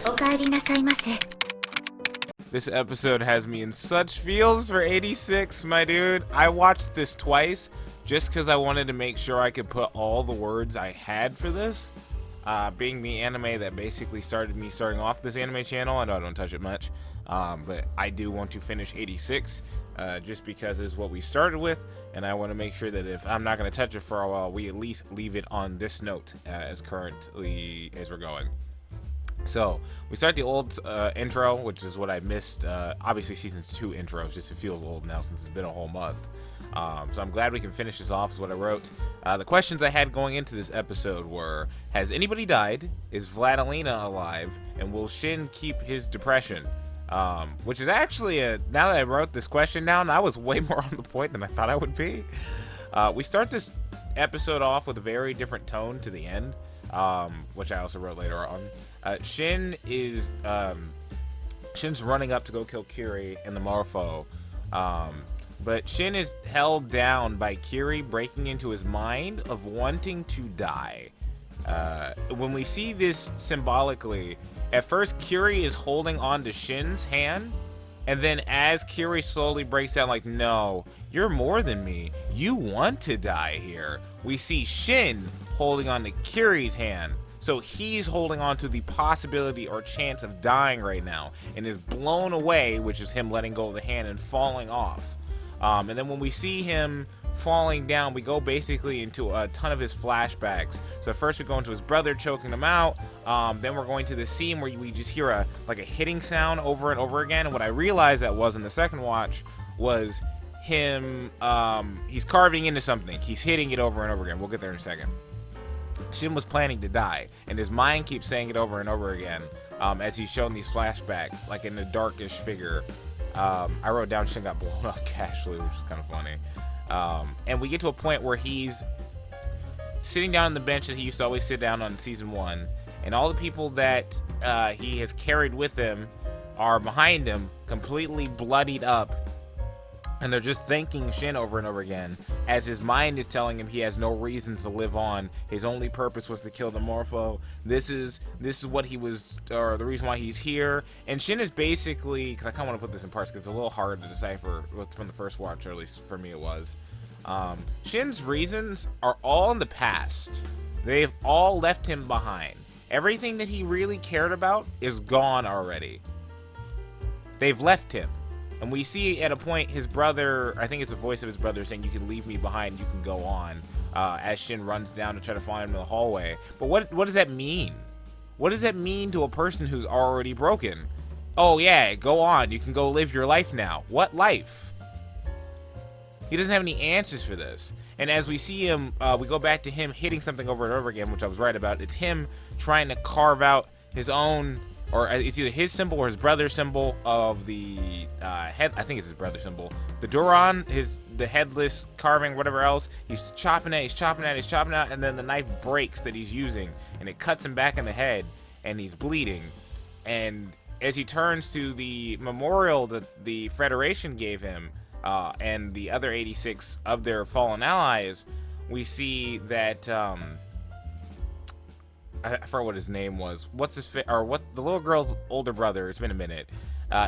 お帰りなさいませ。 This episode has me in such feels for 86, my dude. I watched this twice just because I wanted to make sure I could put all the words I had for this. Being the anime that basically started me starting off this anime channel, I know I don't touch it much, but I do want to finish 86 just because it's what we started with, and I want to make sure that if I'm not going to touch it for a while, we at least leave it on this note as currently as we're going. So we start the old intro, which is what I missed. Obviously, season 2 intros, just it feels old now since it's been a whole month. So I'm glad we can finish this off, is what I wrote. The questions I had going into this episode were: has anybody died? Is Vladilena alive? And will Shin keep his depression? Which is actually, now that I wrote this question down, I was way more on the point than I thought I would be. We start this episode off with a very different tone to the end, which I also wrote later on. Shin is Shin's running up to go kill Kiri and the Morpho, but Shin is held down by Kiri breaking into his mind of wanting to die. When we see this symbolically, at first Kiri is holding on to Shin's hand, and then as Kiri slowly breaks down, like, no, you're more than me, you want to die here, we see Shin holding on to Kiri's hand. So he's holding on to the possibility or chance of dying right now, and is blown away, which is him letting go of the hand and falling off. And then when we see him falling down, we go basically into a ton of his flashbacks. So first we go into his brother choking him out. Then we're going to the scene where we just hear a hitting sound over and over again. And what I realized that was in the second watch was him, he's carving into something. He's hitting it over and over again. We'll get there in a second. Shin was planning to die, and his mind keeps saying it over and over again as he's shown these flashbacks, like in a darkish figure. I wrote down Shin got blown up casually, which is kind of funny. And we get to a point where he's sitting down on the bench that he used to always sit down on season 1, and all the people that he has carried with him are behind him, completely bloodied up. And they're just thanking Shin over and over again, as his mind is telling him he has no reason to live on. His only purpose was to kill the Morpho. This is what he was, or the reason why he's here. And Shin is basically, because I kind of want to put this in parts because it's a little hard to decipher from the first watch, or at least for me it was. Shin's reasons are all in the past. They've all left him behind. Everything that he really cared about is gone already. They've left him. And we see at a point his brother, I think it's a voice of his brother saying, you can leave me behind, you can go on, as Shin runs down to try to find him in the hallway. But what does that mean? What does that mean to a person who's already broken? Oh yeah, go on, you can go live your life now. What life? He doesn't have any answers for this. And as we see him, we go back to him hitting something over and over again, which I was right about. It's him trying to carve out his own, or it's either his symbol or his brother's symbol of the head. I think it's his brother's symbol. The Duran, the headless carving, whatever else. He's chopping it, he's chopping it, and then the knife breaks that he's using, and it cuts him back in the head, and he's bleeding. And as he turns to the memorial that the Federation gave him, and the other 86 of their fallen allies, we see that I forgot what his name was. What's his what the little girl's older brother? It's been a minute.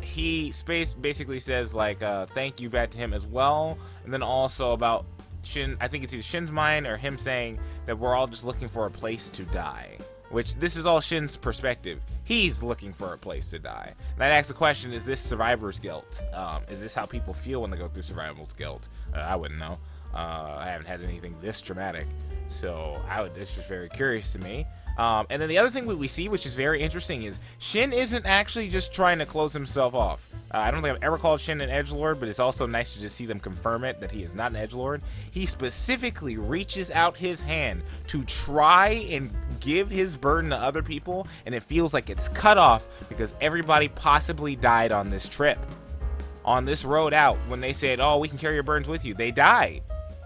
He basically says like thank you back to him as well, and then also about Shin. I think it's either Shin's mind or him saying that we're all just looking for a place to die. Which this is all Shin's perspective. He's looking for a place to die. And that asks the question: is this survivor's guilt? Is this how people feel when they go through survival's guilt? I wouldn't know. I haven't had anything this traumatic, so it's just very curious to me. And then the other thing we see, which is very interesting, is Shin isn't actually just trying to close himself off. I don't think I've ever called Shin an edgelord, but it's also nice to just see them confirm it, that he is not an edgelord. He specifically reaches out his hand to try and give his burden to other people, and it feels like it's cut off because everybody possibly died on this trip. On this road out, when they said, oh, we can carry your burdens with you, they died.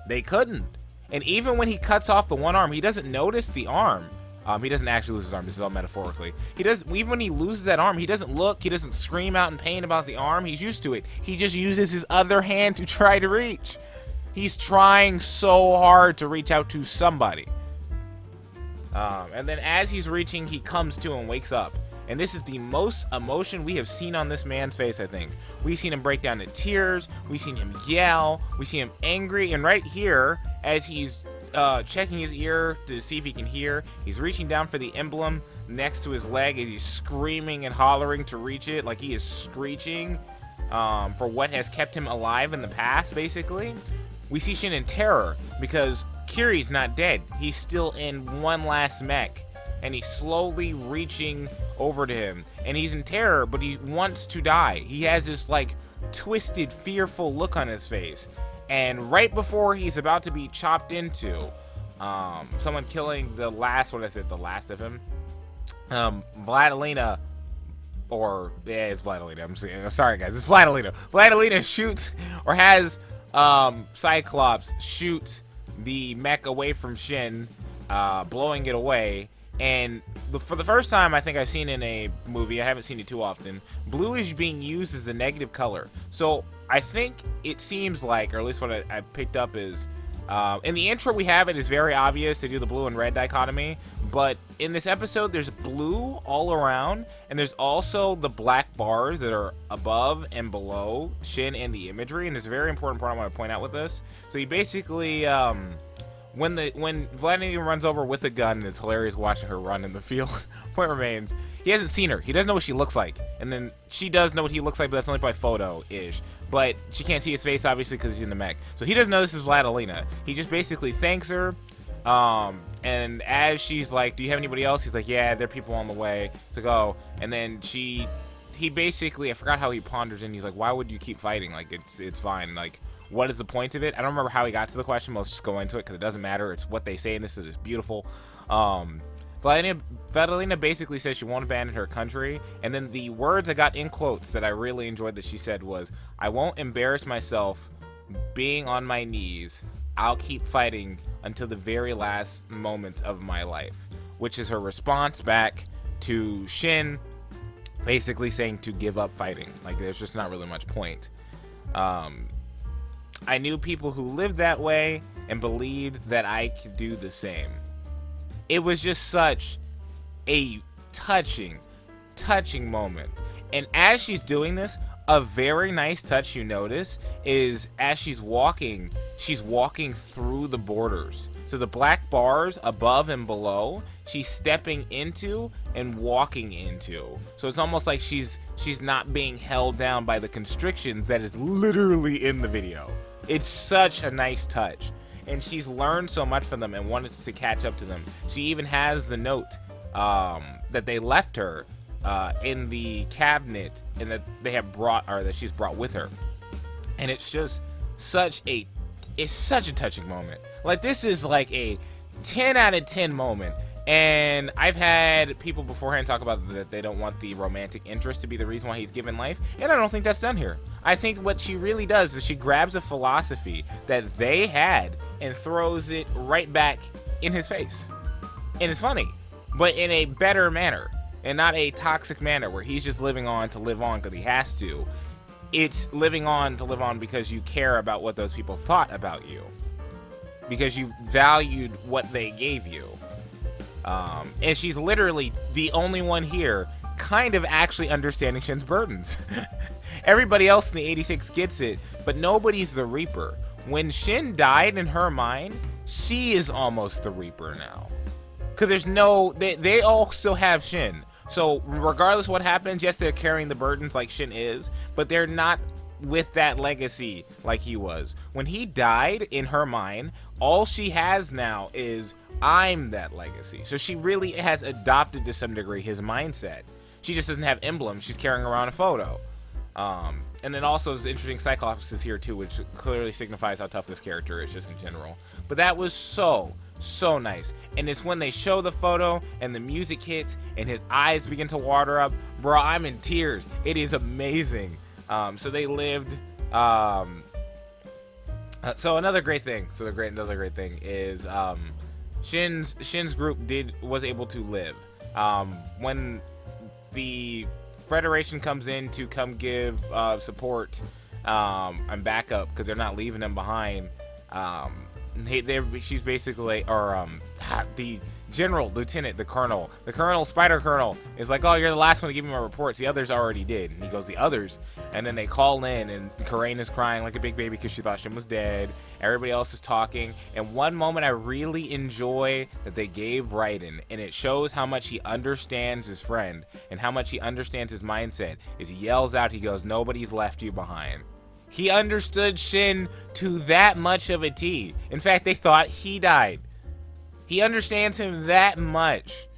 They couldn't. And even when he cuts off the one arm, he doesn't notice the arm. He doesn't actually lose his arm. This is all metaphorically. Even when he loses that arm, he doesn't look. He doesn't scream out in pain about the arm. He's used to it. He just uses his other hand to try to reach. He's trying so hard to reach out to somebody. And then as he's reaching, he comes to and wakes up. And this is the most emotion we have seen on this man's face, I think. We've seen him break down to tears. We've seen him yell. We see him angry. And right here, as he's checking his ear to see if he can hear, he's reaching down for the emblem next to his leg as he's screaming and hollering to reach it, like he is screeching for what has kept him alive in the past, basically. We see Shin in terror because Kiri's not dead. He's still in one last mech, and he's slowly reaching over to him. And he's in terror, but he wants to die. He has this, like, twisted, fearful look on his face. And right before he's about to be chopped into, someone killing the last of him, Vladilena, it's Vladilena. I'm sorry, guys. It's Vladilena. Vladilena shoots, or has Cyclops shoot the mech away from Shin, blowing it away. And for the first time I think I've seen in a movie, I haven't seen it too often, blue is being used as the negative color. So I think it seems like, or at least what I picked up is, in the intro we have it is very obvious they do the blue and red dichotomy, but in this episode there's blue all around, and there's also the black bars that are above and below Shin and the imagery. And there's a very important part I want to point out with this. So he basically, when Vladimir runs over with a gun, and it's hilarious watching her run in the field. Point remains, he hasn't seen her. He doesn't know what she looks like, and then she does know what he looks like, but that's only by photo-ish. But she can't see his face, obviously, because he's in the mech. So he doesn't know this is Vladilena. He just basically thanks her, and as she's like, do you have anybody else? He's like, yeah, there are people on the way to go. And then he basically, I forgot how he ponders, and he's like, why would you keep fighting? Like, it's fine. Like, what is the point of it? I don't remember how he got to the question, but let's just go into it because it doesn't matter. It's what they say, and this is beautiful. Vladilena basically says she won't abandon her country, and then the words I got in quotes that I really enjoyed that she said was, I won't embarrass myself being on my knees. I'll keep fighting until the very last moments of my life, which is her response back to Shin basically saying to give up fighting. Like, there's just not really much point. I knew people who lived that way and believed that I could do the same. It was just such a touching moment. And as she's doing this, a very nice touch you notice is as she's walking through the borders. So the black bars above and below, she's stepping into and walking into. So it's almost like she's not being held down by the constrictions that is literally in the video. It's such a nice touch. And she's learned so much from them and wants to catch up to them. She even has the note that they left her in the cabinet, and that they have brought, or that she's brought with her. And it's just such a touching moment. Like, this is like a 10 out of 10 moment. And I've had people beforehand talk about that they don't want the romantic interest to be the reason why he's given life, and I don't think that's done here. I think what she really does is she grabs a philosophy that they had and throws it right back in his face. And it's funny, but in a better manner, and not a toxic manner where he's just living on to live on because he has to. It's living on to live on because you care about what those people thought about you, because you valued what they gave you. And she's literally the only one here kind of actually understanding Shin's burdens. Everybody else in the 86 gets it, but nobody's the Reaper. When Shin died in her mind, she is almost the Reaper now. Because there's no, they all still have Shin. So regardless of what happens, yes, they're carrying the burdens like Shin is, but they're not with that legacy like he was. When he died in her mind, all she has now is, I'm that legacy. So she really has adopted to some degree his mindset. She just doesn't have emblems. She's carrying around a photo. And then also it's interesting, Cyclops is here too, which clearly signifies how tough this character is just in general. But that was so nice. And it's when they show the photo and the music hits and his eyes begin to water up. Bro, I'm in tears. It is amazing. So they lived. So another great thing. Another great thing is Shin's group was able to live. When the Federation comes in to come give support and backup because they're not leaving them behind. She's basically, or the General, Lieutenant, the Colonel, Spider Colonel is like, oh, you're the last one to give me my reports. The others already did. And he goes, the others? And then they call in, and Karen is crying like a big baby because she thought Shin was dead. Everybody else is talking. And one moment I really enjoy that they gave Raiden, and it shows how much he understands his friend and how much he understands his mindset, is he yells out, he goes, nobody's left you behind. He understood Shin to that much of a T. In fact, they thought he died. He understands him that much.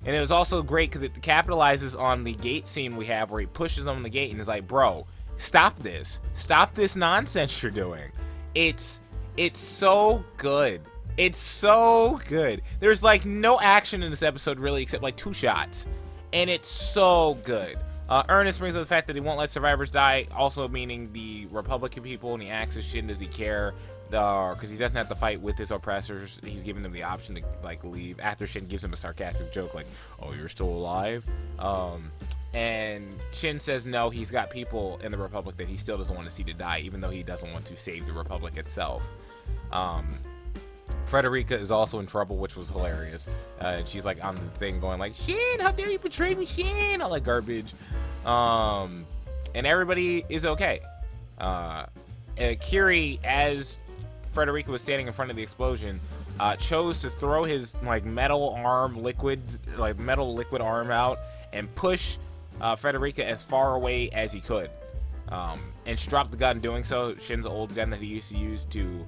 And it was also great because it capitalizes on the gate scene we have where he pushes on the gate and is like, bro, stop this. Stop this nonsense you're doing. It's so good. It's so good. There's like no action in this episode really except like 2 shots. And it's so good. Ernest brings up the fact that he won't let survivors die, also meaning the Republican people, and he asks Shin, does he care? Because he doesn't have to fight with his oppressors. He's giving them the option to like leave after Shin gives him a sarcastic joke like, oh, you're still alive? And Shin says no, he's got people in the Republic that he still doesn't want to see to die, even though he doesn't want to save the Republic itself. Frederica is also in trouble, which was hilarious. And she's like on the thing going like, Shin, how dare you betray me, Shin? All that garbage. And everybody is okay. Kiri, as Frederica was standing in front of the explosion, chose to throw his like metal liquid arm out and push Frederica as far away as he could. And she dropped the gun doing so, Shin's old gun that he used to use to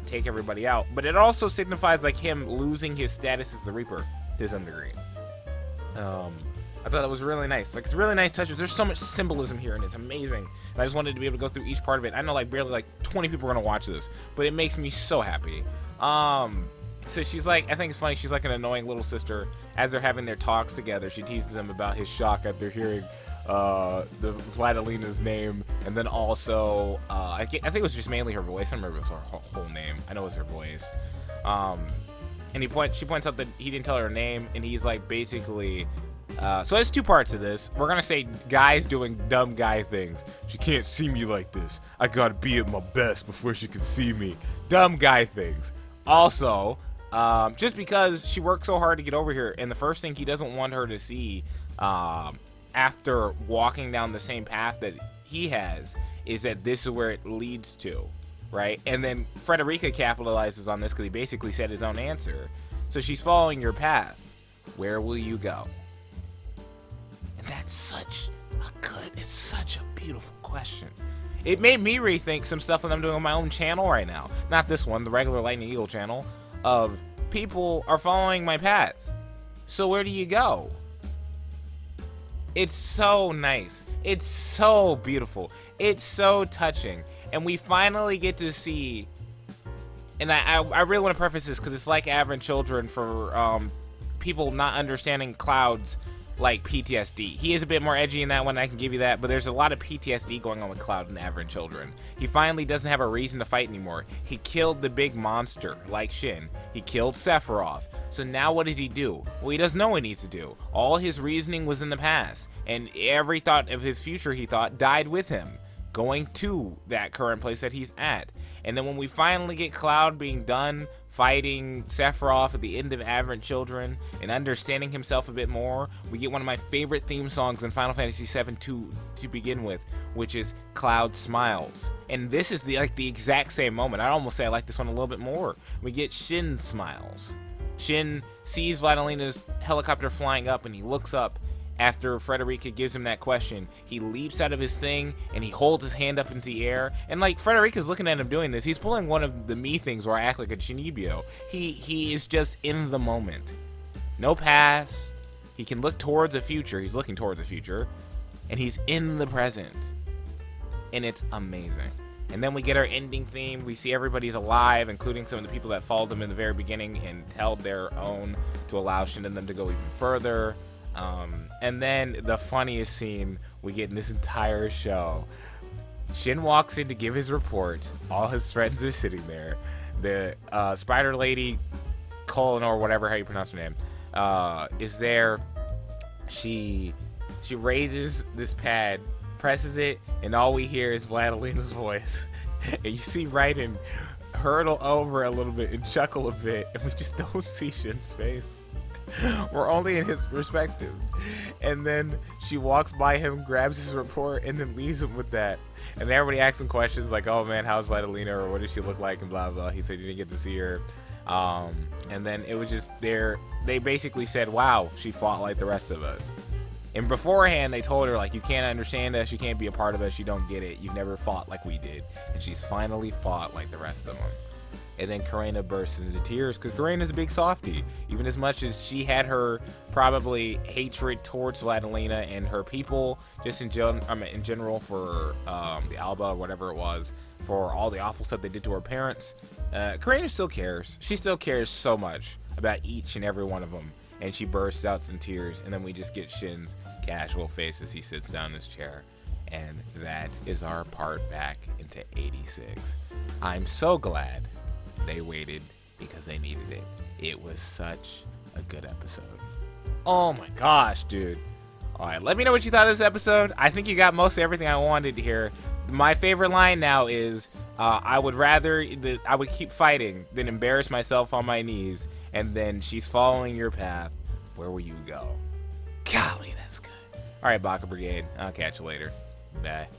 take everybody out. But it also signifies like him losing his status as the Reaper to some degree. I thought that was really nice. Like, it's really nice touches. There's so much symbolism here, and it's amazing. And I just wanted to be able to go through each part of it. I know like barely like 20 people are gonna watch this, but it makes me so happy. So she's like, I think it's funny, she's like an annoying little sister. As they're having their talks together, she teases them about his shock after hearing the Vladelena's name, and then also I think it was just mainly her voice. I don't remember if it was her whole name. I know it was her voice. And she points out that he didn't tell her name, and he's like basically. So there's 2 parts of this. We're gonna say guys doing dumb guy things. She can't see me like this. I gotta be at my best before she can see me. Dumb guy things. Also, just because she worked so hard to get over here, and the first thing he doesn't want her to see after walking down the same path that he has is that this is where it leads to, right? And then Frederica capitalizes on this because he basically said his own answer. So she's following your path. Where will you go? And that's such a beautiful question. It made me rethink some stuff that I'm doing on my own channel right now. Not this one, the regular Lightning Eagle channel, of people are following my path. So where do you go? It's so nice. It's so beautiful. It's so touching. And we finally get to see, and I really want to preface this because it's like Average Children for people not understanding Cloud's like PTSD. He is a bit more edgy in that one, I can give you that, but there's a lot of PTSD going on with Cloud and Average Children. He finally doesn't have a reason to fight anymore. He killed the big monster, like Shin. He killed Sephiroth. So now what does he do? Well, he doesn't know what he needs to do. All his reasoning was in the past, and every thought of his future, he thought, died with him, going to that current place that he's at. And then when we finally get Cloud being done fighting Sephiroth at the end of Average Children and understanding himself a bit more, we get one of my favorite theme songs in Final Fantasy VII to begin with, which is Cloud Smiles. And this is the exact same moment. I'd almost say I like this one a little bit more. We get Shin Smiles. Shin sees Vladelena's helicopter flying up, and he looks up after Frederica gives him that question. He leaps out of his thing, and he holds his hand up into the air. And like Frederica's looking at him doing this, he's pulling one of the me things where I act like a Shinibyo. He is just in the moment. No past. He can look towards the future. He's looking towards the future. And he's in the present. And it's amazing. And then we get our ending theme. We see everybody's alive, including some of the people that followed them in the very beginning and held their own to allow Shin and them to go even further. And then the funniest scene we get in this entire show. Shin walks in to give his report. All his friends are sitting there. The Spider Lady, Colin, or whatever how you pronounce her name, is there. She raises this pad, presses it, and all we hear is Vladelena's voice. And you see Raiden, hurtle over a little bit and chuckle a bit, and we just don't see Shin's face. We're only in his perspective. And then she walks by him, grabs his report, and then leaves him with that. And everybody asks him questions like, oh man, how's Vladilena, or what does she look like, and blah blah. He said you didn't get to see her. And then it was just there. They basically said, wow, she fought like the rest of us. And beforehand, they told her, like, you can't understand us, you can't be a part of us, you don't get it, you've never fought like we did. And she's finally fought like the rest of them. And then Karina bursts into tears, because Karina's a big softie. Even as much as she had her probably hatred towards Vladilena and her people, just in general for the Alba, or whatever it was, for all the awful stuff they did to her parents, Karina still cares. She still cares so much about each and every one of them. And she bursts out in tears, and then we just get Shin's casual face as he sits down in his chair. And that is our part back into 86. I'm so glad they waited, because they needed it. It was such a good episode. Oh my gosh, dude. Alright, let me know what you thought of this episode. I think you got most of everything I wanted to hear. My favorite line now is, I would keep fighting than embarrass myself on my knees. And then she's following your path. Where will you go? Golly, that's good. All right, Baka Brigade. I'll catch you later. Bye.